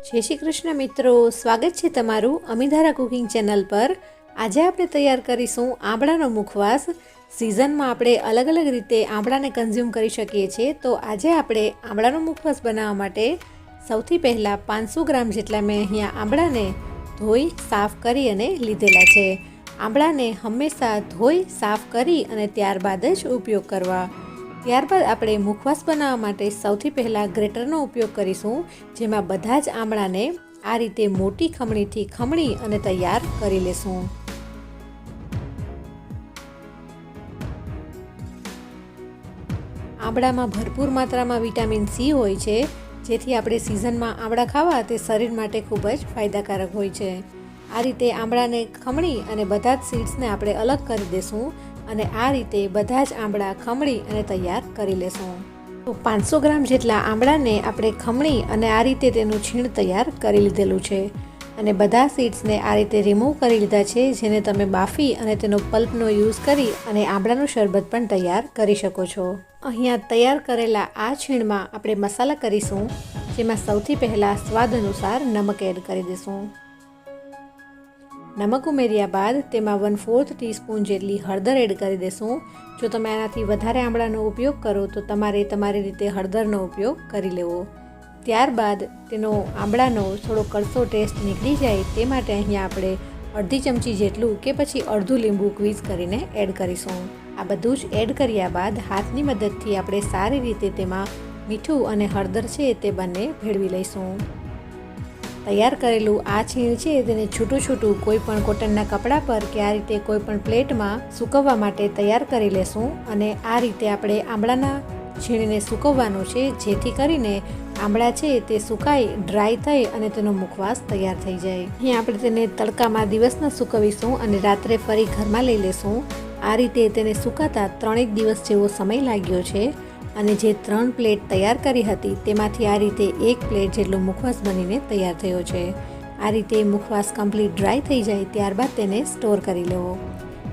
जय श्री कृष्ण मित्रों, स्वागत है तमारू अमीधारा कुकिंग चेनल पर। आज आपणे तैयार करीशुं आंबळानो मुखवास। सीजन में आपणे अलग अलग रीते आंबळाने कंज्यूम करी शकीए छीए। तो आज आपणे आंबळानो मुखवास बनाववा माटे सौथी पहला 500 ग्राम जेटला मैं अहींया आंबळाने धोई साफ करी अने लीधेला छे। आंबळाने हमेशा धोई साफ करी अने त्यारबाद ज उपयोग करवा। त्यारबाद આપણે મુખવાસ બનાવવા માટે સૌથી પહેલાં ગ્રેટરનો ઉપયોગ કરીશું, જેમાં બધા જ આમળાને આ રીતે મોટી ખમણીથી ખમણી અને તૈયાર કરી લેશું। આમળામાં ભરપૂર માત્રામાં વિટામિન સી હોય છે, જેથી આપણે સિઝનમાં આમળા ખાવા તે શરીર માટે ખૂબ જ ફાયદાકારક હોય છે। આ રીતે આમળાને ખમણી અને બધા જ સીડ્સને આપણે અલગ કરી દેશું અને આ રીતે બધા જ આંબળા ખમણી અને તૈયાર કરી લેશું। તો 500 ગ્રામ જેટલા આંબળાને આપણે ખમણી અને આ રીતે તેનું છીણ તૈયાર કરી લીધેલું છે અને બધા સીડ્સને આ રીતે રિમૂવ કરી લીધા છે, જેને તમે બાફી અને તેનો પલ્પનો યુઝ કરી અને આંબળાનું શરબત પણ તૈયાર કરી શકો છો। અહીંયા તૈયાર કરેલા આ છીણમાં આપણે મસાલા કરીશું, જેમાં સૌથી પહેલાં સ્વાદ અનુસાર નમક એડ કરી દઈશું। नमक उमेर्या बाद तेमां 1/4 टीस्पून जेटली हळदर एड करी देशुं। जो तमे आनाथी वधारे आंबळानो उपयोग करो तो तमारे तमारी रीते हळदरनो उपयोग करी लेवो। त्यारबाद तेनो आंबळानो थोड़ो कड़सो टेस्ट निकली जाए ते माटे अहींया आपणे अर्धी चमची जेटलुं के पछी अर्धुं લીંબુ क्वीज करीने एड करीशुं। आ बधुं ज एड कर्या बाद हाथनी मददथी आपणे सारी रीते तेमां मीठुं अने हळदर छे ते बंने भेळवी लईशुं। तैयार करेलू आ छीण छे तेने छूटું छूटું कोईपण कॉटनना कपड़ा पर के आ रीते कोईपण प्लेट में सूकववा माटे तैयार करी लेशुं अने आ रीते आपणे आंबळाना छीणने सूकववानुं छे, जेथी करीने आंबळा छे ते सुकाई ड्राय थई अने तेनो मुखवास तैयार थई जाय। अहीं आपणे तेने तड़कामां दिवसना सूकवीशुं अने रात्रे फरी घरमां लई लेशुं। आ रीते तेने सुकाता 3 दिवस जेवो समय लाग्यो छे અને જે 3 પ્લેટ તૈયાર કરી હતી તેમાંથી આ રીતે 1 પ્લેટ જેટલો મુખવાસ બનીને તૈયાર થયો છે। આ રીતે મુખવાસ કમ્પ્લીટ ડ્રાય થઈ જાય ત્યારબાદ તેને સ્ટોર કરી લેવો।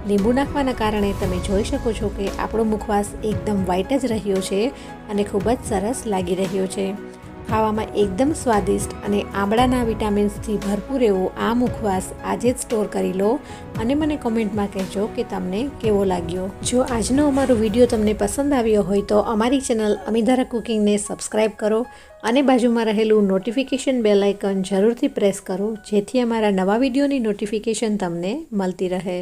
લીંબુ નાખવાના કારણે તમે જોઈ શકો છો કે આપણો મુખવાસ એકદમ વ્હાઈટ જ રહ્યો છે અને ખૂબ જ સરસ લાગી રહ્યો છે। ખાવામાં એકદમ સ્વાદિષ્ટ અને આંબળાના વિટામિન્સથી ભરપૂર એવો આ મુખવાસ આજે જ સ્ટોર કરી લો અને મને કોમેન્ટમાં કહેજો કે તમને કેવો લાગ્યો। જો આજનો અમારો વિડીયો તમને પસંદ આવ્યો હોય તો અમારી ચેનલ અમીધારા કુકિંગને સબસ્ક્રાઈબ કરો અને બાજુમાં રહેલું નોટિફિકેશન બેલ આઇકન જરૂરથી પ્રેસ કરો, જેથી અમારા નવા વિડીયોની નોટિફિકેશન તમને મળતી રહે।